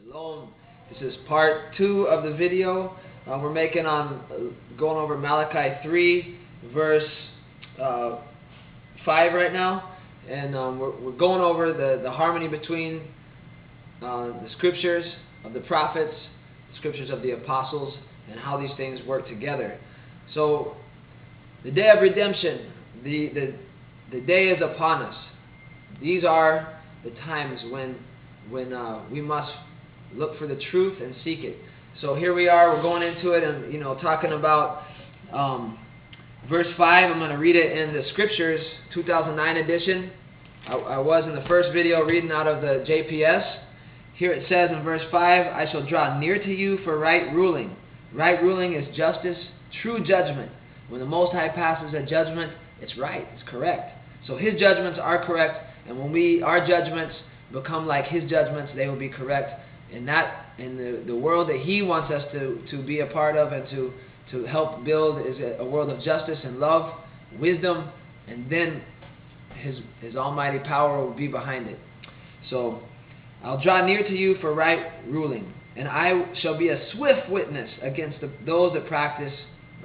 Shalom. This is part 2 of the video. We're making on going over Malachi 3 verse 5 right now, and we're going over the harmony between the scriptures of the prophets, the scriptures of the apostles, and how these things work together. So the day of redemption, the day is upon us. These are the times when we must look for the truth and seek it. So here we are, we're going into it, and talking about verse 5. I'm going to read it in the scriptures, 2009 edition. I was in the first video reading out of the JPS. Here it says in verse 5, I shall draw near to you for right ruling. Right ruling is justice, true judgment. When the Most High passes a judgment, it's right, it's correct. So His judgments are correct, and when our judgments become like His judgments, they will be correct. In the world that He wants us to be a part of and to help build is a world of justice and love, wisdom, and then His almighty power will be behind it. So I'll draw near to you for right ruling, and I shall be a swift witness against those that practice,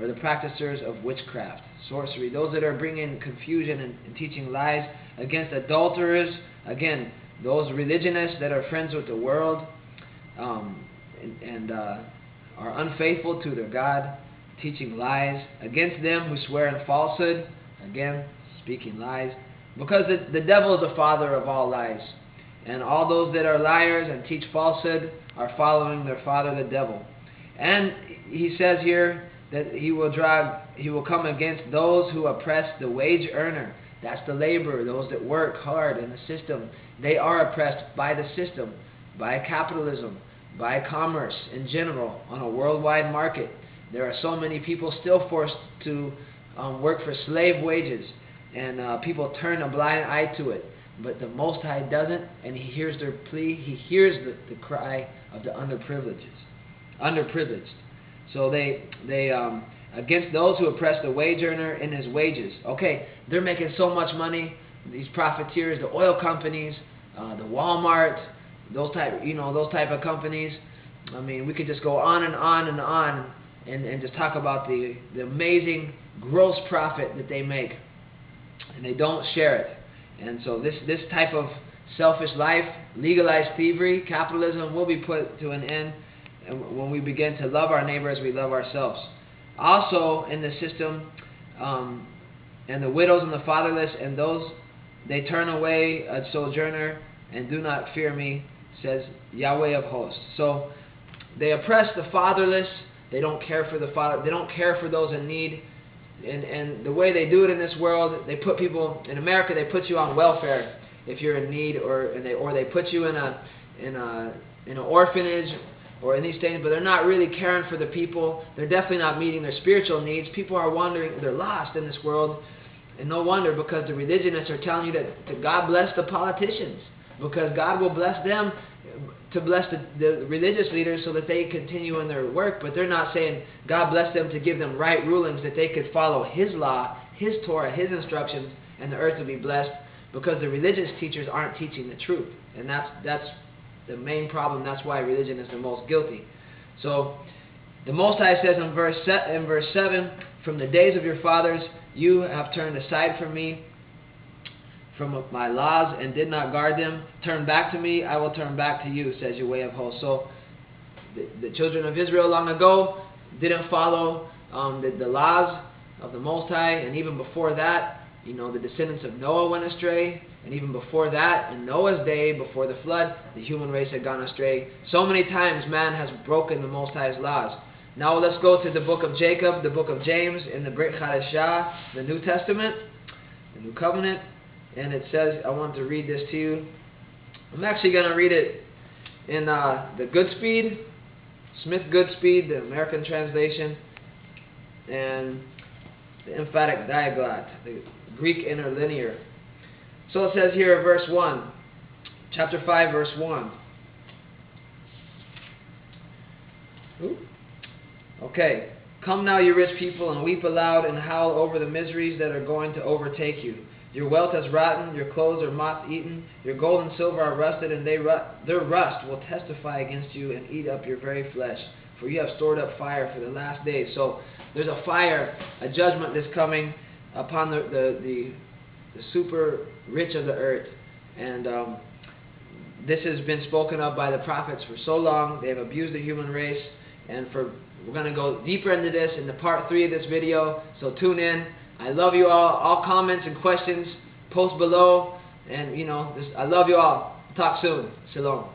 or the practicers of witchcraft, sorcery, those that are bringing confusion and teaching lies, against adulterers, again, those religionists that are friends with the world, and are unfaithful to their God, teaching lies, against them who swear in falsehood, again, speaking lies, because the devil is the father of all lies, and all those that are liars and teach falsehood are following their father the devil. And he says here that he will come against those who oppress the wage earner. That's the laborer, those that work hard in the system. They are oppressed by the system, by capitalism, by commerce in general, on a worldwide market. There are so many people still forced to work for slave wages, and people turn a blind eye to it. But the Most High doesn't, and He hears their plea. He hears the cry of the underprivileged. So they against those who oppress the wage earner in his wages. Okay, they're making so much money. These profiteers, the oil companies, the Walmart, those type of companies. I mean, we could just go on and on and on, and just talk about the amazing gross profit that they make, and they don't share it. And so this type of selfish life, legalized thievery, capitalism, will be put to an end when we begin to love our neighbor as we love ourselves. Also in the system, and the widows and the fatherless, and those, they turn away a sojourner and do not fear me, says YHWH. So they oppress the fatherless. They don't care for the father. They don't care for those in need. And the way they do it in this world, they put people in America. They put you on welfare if you're in need, or they put you in an orphanage, or in these things, but they're not really caring for the people. They're definitely not meeting their spiritual needs. People are wandering, they're lost in this world, and no wonder, because the religionists are telling you that God bless the politicians, because God will bless them to bless the religious leaders so that they continue in their work. But they're not saying God bless them to give them right rulings, that they could follow His law, His Torah, His instructions, and the earth will be blessed, because the religious teachers aren't teaching the truth. And that's the main problem. That's why religion is the most guilty. So the Most High says in verse 7, from the days of your fathers you have turned aside from me, from my laws, and did not guard them. Turn back to me, I will turn back to you, says YHWH. So the children of Israel long ago didn't follow the laws of the Most High, and even before that, the descendants of Noah went astray, and even before that, in Noah's day, before the flood, the human race had gone astray. So many times man has broken the Most High's laws. Now let's go to the book of Jacob, the book of James, in the Brit Chadashah, the New Testament, the New Covenant, and it says, I want to read this to you. I'm actually going to read it in the Goodspeed, Smith Goodspeed, the American translation, and the emphatic diaglott, the Greek interlinear. So it says here, verse 1, chapter 5, verse 1. Okay. Come now, you rich people, and weep aloud and howl over the miseries that are going to overtake you. Your wealth has rotten, your clothes are moth-eaten, your gold and silver are rusted, and their rust will testify against you and eat up your very flesh. For you have stored up fire for the last days. So there's a fire, a judgment that's coming upon the super rich of the earth. And this has been spoken of by the prophets for so long. They have abused the human race. And we're going to go deeper into this in the part 3 of this video. So tune in. I love you all. All comments and questions, post below. And, I love you all. Talk soon. Shalom.